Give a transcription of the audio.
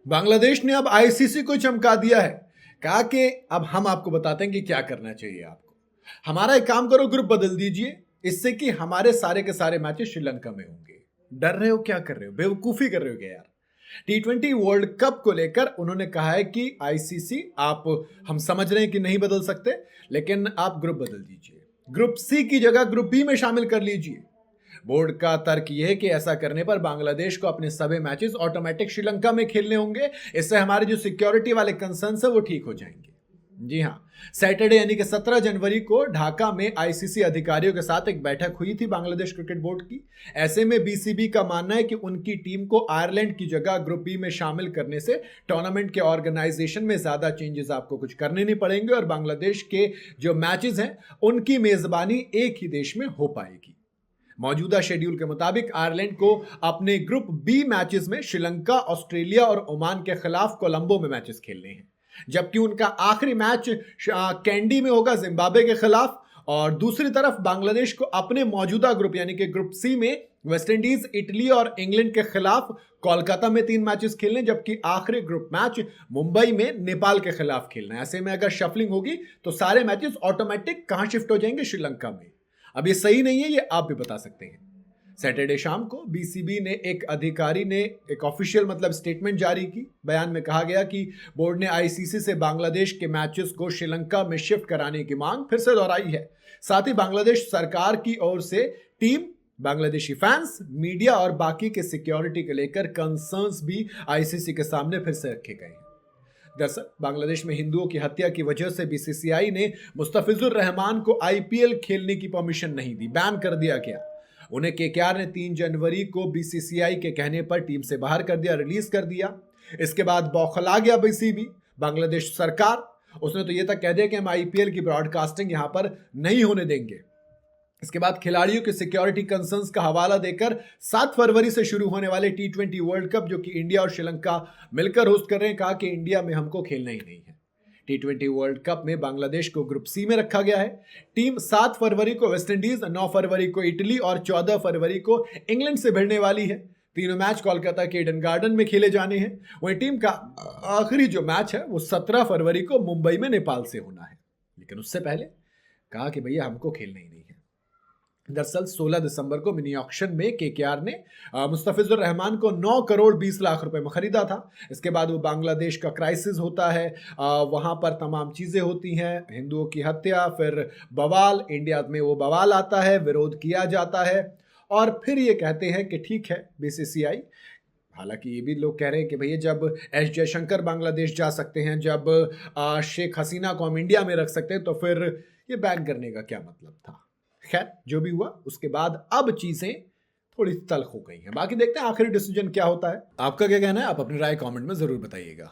बांग्लादेश ने अब आईसीसी को चमका दिया है। कहा कि अब हम आपको बताते हैं कि क्या करना चाहिए आपको। हमारा एक काम करो, ग्रुप बदल दीजिए, इससे कि हमारे सारे के सारे मैचेस श्रीलंका में होंगे। डर रहे हो, क्या कर रहे हो, बेवकूफी कर रहे हो क्या यार। T20 वर्ल्ड कप को लेकर उन्होंने कहा है कि आईसीसी आप, हम समझ रहे हैं कि नहीं बदल सकते, लेकिन आप ग्रुप बदल दीजिए, ग्रुप सी की जगह ग्रुप बी में शामिल कर लीजिए। बोर्ड का तर्क यह है कि ऐसा करने पर बांग्लादेश को अपने सभी मैचेस ऑटोमेटिक श्रीलंका में खेलने होंगे। इससे हमारे जो सिक्योरिटी वाले कंसर्न्स है वो ठीक हो जाएंगे। जी हां, सैटरडे यानी कि 17 जनवरी को ढाका में आईसीसी अधिकारियों के साथ एक बैठक हुई थी बांग्लादेश क्रिकेट बोर्ड की। ऐसे में बीसीबी का मानना है कि उनकी टीम को आयरलैंड की जगह ग्रुप बी में शामिल करने से टूर्नामेंट के ऑर्गेनाइजेशन में ज्यादा चेंजेस आपको कुछ करने नहीं पड़ेंगे और बांग्लादेश के जो मैचेस हैं उनकी मेजबानी एक ही देश में हो पाएगी। मौजूदा शेड्यूल के मुताबिक आयरलैंड को अपने ग्रुप बी मैचेस में श्रीलंका, ऑस्ट्रेलिया और ओमान के खिलाफ कोलंबो में मैचेस खेलने हैं, जबकि उनका आखिरी मैच कैंडी में होगा जिम्बाब्वे के खिलाफ। और दूसरी तरफ बांग्लादेश को अपने मौजूदा ग्रुप यानी कि ग्रुप सी में वेस्टइंडीज, इटली और इंग्लैंड के खिलाफ कोलकाता में 3 मैचेस खेलने, जबकि आखिरी ग्रुप मैच मुंबई में नेपाल के खिलाफ खेलना है। ऐसे में अगर शफलिंग होगी तो सारे मैचेस ऑटोमेटिक कहां शिफ्ट हो जाएंगे, श्रीलंका में। अब ये सही नहीं है, ये आप भी बता सकते हैं। सैटरडे शाम को बीसीबी ने एक अधिकारी ने एक ऑफिशियल मतलब स्टेटमेंट जारी की। बयान में कहा गया कि बोर्ड ने आईसीसी से बांग्लादेश के मैचेस को श्रीलंका में शिफ्ट कराने की मांग फिर से दोहराई है। साथ ही बांग्लादेश सरकार की ओर से टीम, बांग्लादेशी फैंस, मीडिया और बाकी के सिक्योरिटी को लेकर कंसर्न्स भी आईसीसी के सामने फिर से रखे गए हैं। दरअसल बांग्लादेश में हिंदुओं की हत्या की वजह से बीसीसीआई ने मुस्तफिजुर रहमान को आईपीएल खेलने की परमिशन नहीं दी, बैन कर दिया गया। उन्हें केकेआर ने 3 जनवरी को बीसीसीआई के कहने पर टीम से बाहर कर दिया, रिलीज कर दिया। इसके बाद बौखला गया बीसीबी, बांग्लादेश सरकार। उसने तो यह तक कह दिया कि हम आईपीएल की ब्रॉडकास्टिंग यहां पर नहीं होने देंगे। इसके बाद खिलाड़ियों के सिक्योरिटी कंसर्न्स का हवाला देकर 7 फरवरी से शुरू होने वाले T20 वर्ल्ड कप, जो कि इंडिया और श्रीलंका मिलकर होस्ट कर रहे हैं, कहा कि इंडिया में हमको खेलना ही नहीं है। T20 वर्ल्ड कप में बांग्लादेश को ग्रुप सी में रखा गया है। टीम 7 फरवरी को वेस्टइंडीज, 9 फरवरी को इटली और 14 फरवरी को इंग्लैंड से भिड़ने वाली है। तीनों मैच कोलकाता के ईडन गार्डन में खेले जाने हैं। वहीं टीम का आखिरी जो मैच है वो 17 फरवरी को मुंबई में नेपाल से होना है। लेकिन उससे पहले कहा कि भैया हमको खेलना ही नहीं है। दरअसल 16 दिसंबर को मिनी ऑक्शन में केकेआर ने मुस्तफिजुर रहमान को 9 करोड़ 20 लाख रुपए में खरीदा था। इसके बाद वो बांग्लादेश का क्राइसिस होता है, वहां पर तमाम चीजें होती हैं, हिंदुओं की हत्या, फिर बवाल, इंडिया में वो बवाल आता है, विरोध किया जाता है और फिर ये कहते हैं कि ठीक है बीसीसीआई। हालांकि ये भी लोग कह रहे हैं कि भैया जब एस जयशंकर बांग्लादेश जा सकते हैं, जब शेख हसीना को हम इंडिया में रख सकते हैं, तो फिर ये बैन करने का क्या मतलब था। खैर जो भी हुआ, उसके बाद अब चीजें थोड़ी तल्ख हो गई हैं। बाकी देखते हैं आखिरी डिसीजन क्या होता है। आपका क्या कहना है, आप अपनी राय कमेंट में जरूर बताइएगा।